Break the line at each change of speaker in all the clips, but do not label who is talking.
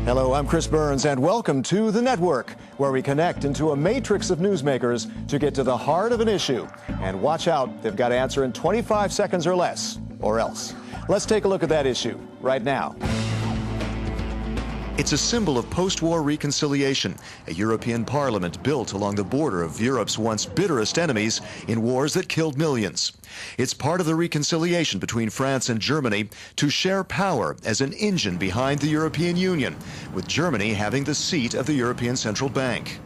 Hello, I'm Chris Burns, and welcome to The Network, where we connect into a matrix of newsmakers to get to the heart of an issue. And watch out, they've got to answer in 25 seconds or less, or else. Let's take a look at that issue right now. It's a symbol of post-war reconciliation, a European Parliament built along the border of Europe's once bitterest enemies in wars that killed millions. It's part of the reconciliation between France and Germany to share power as an engine behind the European Union, with Germany having the seat of the European Central Bank.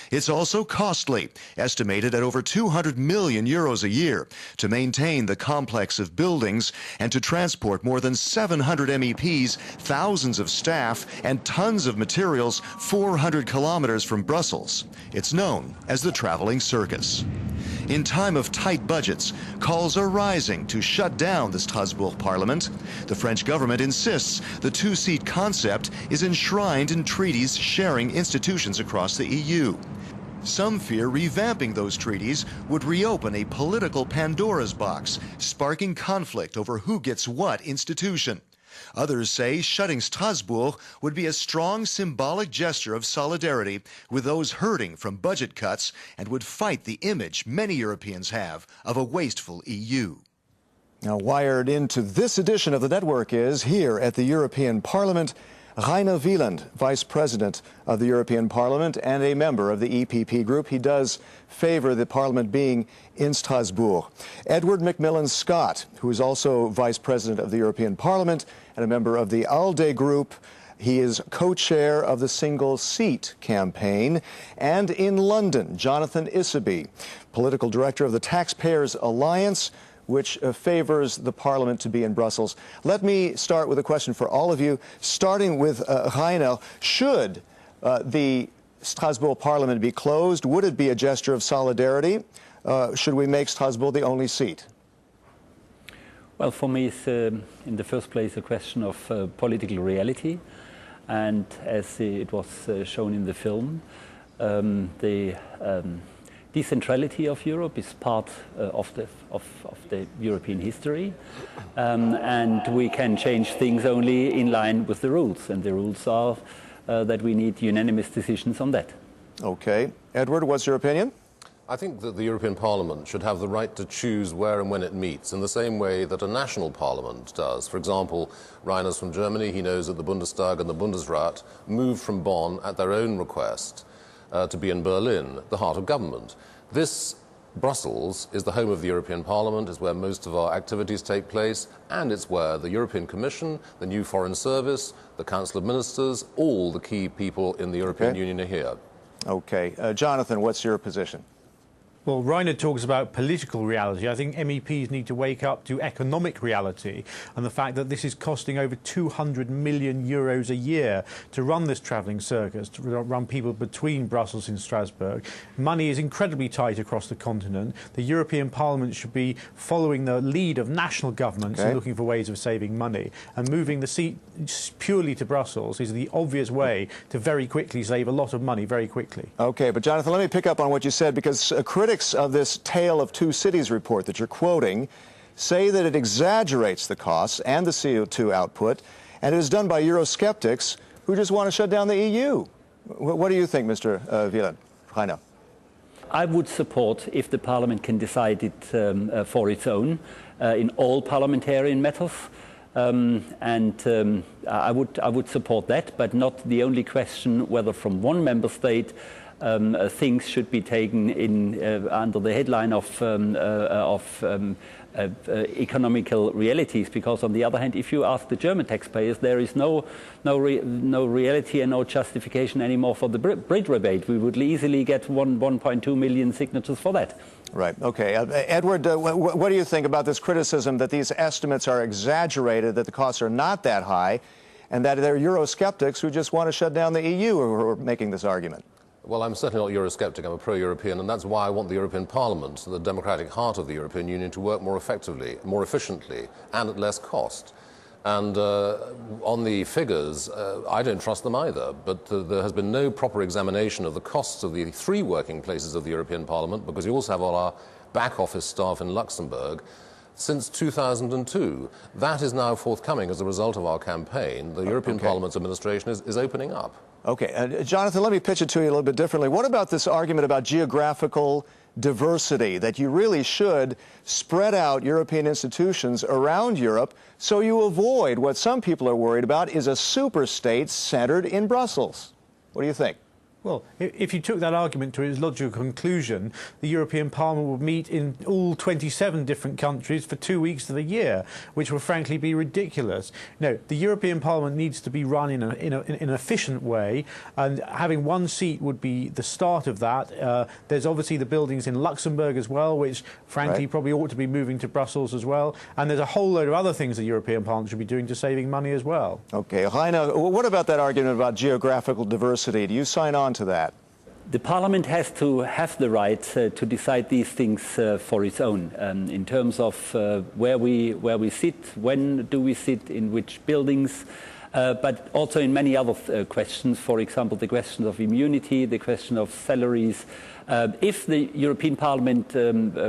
It's also costly, estimated at over 200 million euros a year, to maintain the complex of buildings and to transport more than 700 MEPs, thousands of staff, and tons of materials 400 kilometers from Brussels. It's known as the traveling circus. In time of tight budgets, calls are rising to shut down the Strasbourg Parliament. The French government insists the two-seat concept is enshrined in treaties sharing institutions across the EU. Some fear revamping those treaties would reopen a political Pandora's box, sparking conflict over who gets what institution. Others say shutting Strasbourg would be a strong symbolic gesture of solidarity with those hurting from budget cuts and would fight the image many Europeans have of a wasteful EU. Now, wired into this edition of the network is, here at the European Parliament, Rainer Wieland, Vice President of the European Parliament and a member of the EPP group. He does favor the Parliament being in Strasbourg. Edward Macmillan-Scott, who is also Vice President of the European Parliament and a member of the ALDE group. He is co-chair of the Single Seat campaign. And in London, Jonathan Issaby, Political Director of the Taxpayers Alliance, which favors the Parliament to be in Brussels. Let me start with a question for all of you, starting with Rainer. Should the Strasbourg Parliament be closed? Would it be a gesture of solidarity? Should we make Strasbourg the only seat?
Well, for me, it's in the first place a question of political reality. And as it was shown in the film, the decentrality of Europe is part of the European history, and we can change things only in line with the rules, and the rules are that we need unanimous decisions on that. Okay. Edward, what's your opinion?
I think that the European Parliament should have the right to choose where and when it meets in the same way that a national parliament does. For example, Reiner's from Germany. He knows that the Bundestag and the Bundesrat moved from Bonn at their own request to be in Berlin, the heart of government. This Brussels is the home of the European Parliament, is where most of our activities take place, and it's where the European Commission, the new Foreign Service, the Council of Ministers, all the key people in the European Union are here.
Okay. Jonathan, what's your position?
Well, Rainer talks about political reality. I think MEPs need to wake up to economic reality and the fact that this is costing over 200 million euros a year to run this travelling circus, to run people between Brussels and Strasbourg. Money is incredibly tight across the continent. The European Parliament should be following the lead of national governments and looking for ways of saving money. And moving the seat purely to Brussels is the obvious way to very quickly save a lot of money very quickly.
Okay, but Jonathan, let me pick up on what you said, because critics of this Tale of Two Cities report that you're quoting say that it exaggerates the costs and the CO2 output, and it is done by Eurosceptics who just want to shut down the EU. What do you think, Mr. Wieland? Rainer.
I would support if the Parliament can decide it for its own in all parliamentarian matters. I would support that, but not the only question whether from one member state things should be taken in under the headline of economical realities, because on the other hand, if you ask the German taxpayers, there is no reality and no justification anymore for the Brit rebate. We would easily get 1.2 million signatures for that.
Right. Okay. Edward, what do you think about this criticism that these estimates are exaggerated, that the costs are not that high, and that they're Eurosceptics who just want to shut down the EU who are making this argument?
Well, I'm certainly not Eurosceptic. I'm a pro-European, and that's why I want the European Parliament, the democratic heart of the European Union, to work more effectively, more efficiently, and at less cost. And on the figures, I don't trust them either, but there has been no proper examination of the costs of the three working places of the European Parliament, because we also have all our back office staff in Luxembourg. since 2002. That is now forthcoming as a result of our campaign. The European Parliament's administration is opening up.
Okay, Jonathan, let me pitch it to you a little bit differently. What about this argument about geographical diversity, that you really should spread out European institutions around Europe so you avoid what some people are worried about is a superstate centered in Brussels? What do you think?
Well, if you took that argument to its logical conclusion, the European Parliament would meet in all 27 different countries for 2 weeks of the year, which would frankly be ridiculous. No, the European Parliament needs to be run in an efficient way, and having one seat would be the start of that. There's obviously the buildings in Luxembourg as well, which frankly probably ought to be moving to Brussels as well. And there's a whole load of other things the European Parliament should be doing to saving money as well.
Okay, Heine, what about that argument about geographical diversity? Do you sign on to that?
The Parliament has to have the right to decide these things for its own, in terms of where we sit, when do we sit, in which buildings, but also in many other questions. For example, the question of immunity, the question of salaries. If the European Parliament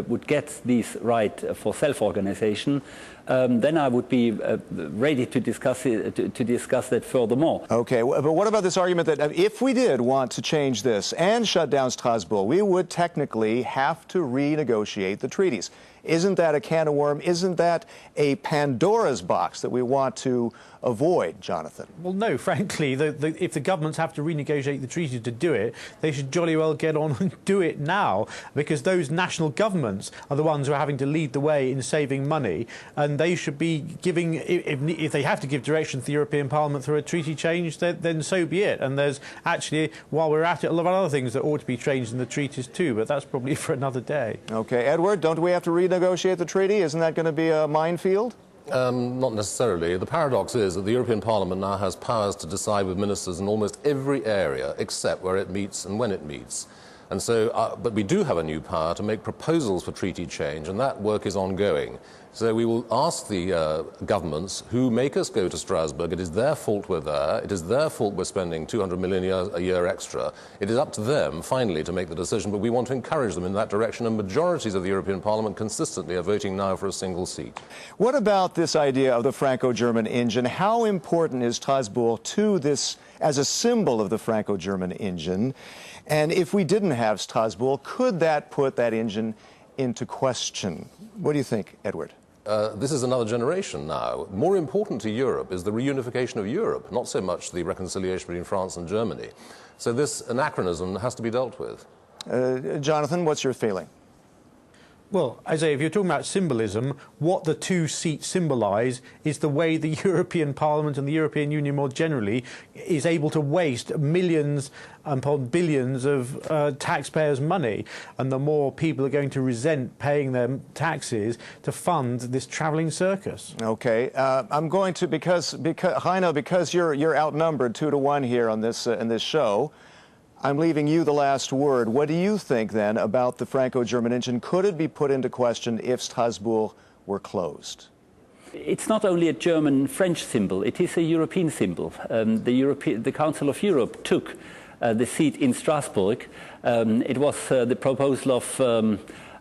would get this right for self-organization, then I would be ready to discuss that furthermore.
Okay, but what about this argument that if we did want to change this and shut down Strasbourg, we would technically have to renegotiate the treaties? Isn't that a can of worms? Isn't that a Pandora's box that we want to avoid, Jonathan?
Well, no, frankly, if the governments have to renegotiate the treaty to do it, they should jolly well get on and do it now, because those national governments are the ones who are having to lead the way in saving money, and they should be giving, if they have to give direction to the European Parliament through a treaty change, then so be it. And there's actually, while we're at it, a lot of other things that ought to be changed in the treaties too, but that's probably for another day.
Okay, Edward, don't we have to renegotiate the treaty? Isn't that going to be a minefield?
Not necessarily. The paradox is that the European Parliament now has powers to decide with ministers in almost every area except where it meets and when it meets. And so, but we do have a new power to make proposals for treaty change, and that work is ongoing. So we will ask the governments who make us go to Strasbourg. It is their fault we're there. It is their fault we're spending 200 million a year extra. It is up to them, finally, to make the decision, but we want to encourage them in that direction, and majorities of the European Parliament consistently are voting now for a single seat.
What about this idea of the Franco-German engine? How important is Strasbourg to this as a symbol of the Franco-German engine? And if we didn't have Strasbourg, could that put that engine into question? What do you think, Edward?
This is another generation now. More important to Europe is the reunification of Europe, not so much the reconciliation between France and Germany. So this anachronism has to be dealt with.
Jonathan, what's your feeling?
Well, Isaiah, if you're talking about symbolism, what the two seats symbolise is the way the European Parliament and the European Union more generally is able to waste millions upon billions of taxpayers' money. And the more people are going to resent paying their taxes to fund this travelling circus.
Okay, I'm going to, because Heino, because you're outnumbered 2-1 here on this in this show, I'm leaving you the last word. What do you think, then, about the Franco-German engine? Could it be put into question if Strasbourg were closed?
It's not only a German-French symbol, it is a European symbol. The Council of Europe took the seat in Strasbourg. It was the proposal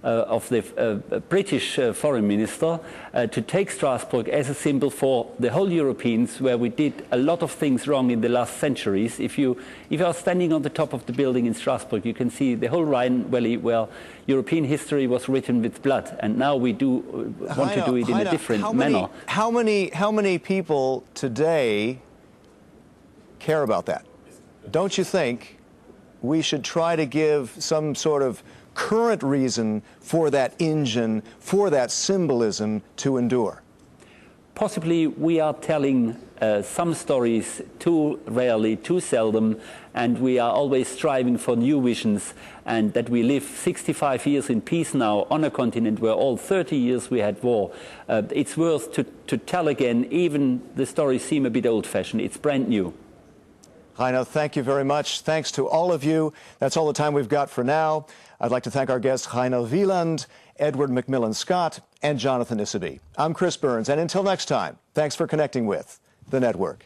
of the British foreign minister to take Strasbourg as a symbol for the whole Europeans, where we did a lot of things wrong in the last centuries. If you are standing on the top of the building in Strasbourg, you can see the whole Rhine Valley, where European history was written with blood, and now we want to do it in a different manner.
How many people today care about that? Don't you think we should try to give some sort of current reason for that engine, for that symbolism to endure?
Possibly we are telling some stories too rarely, too seldom, and we are always striving for new visions, and that we live 65 years in peace now on a continent where all 30 years we had war. It's worth to tell again, even the stories seem a bit old-fashioned. It's brand new.
Heino, thank you very much. Thanks to all of you. That's all the time we've got for now. I'd like to thank our guests Heino Wieland, Edward McMillan-Scott, and Jonathan Issaby. I'm Chris Burns, and until next time, thanks for connecting with The Network.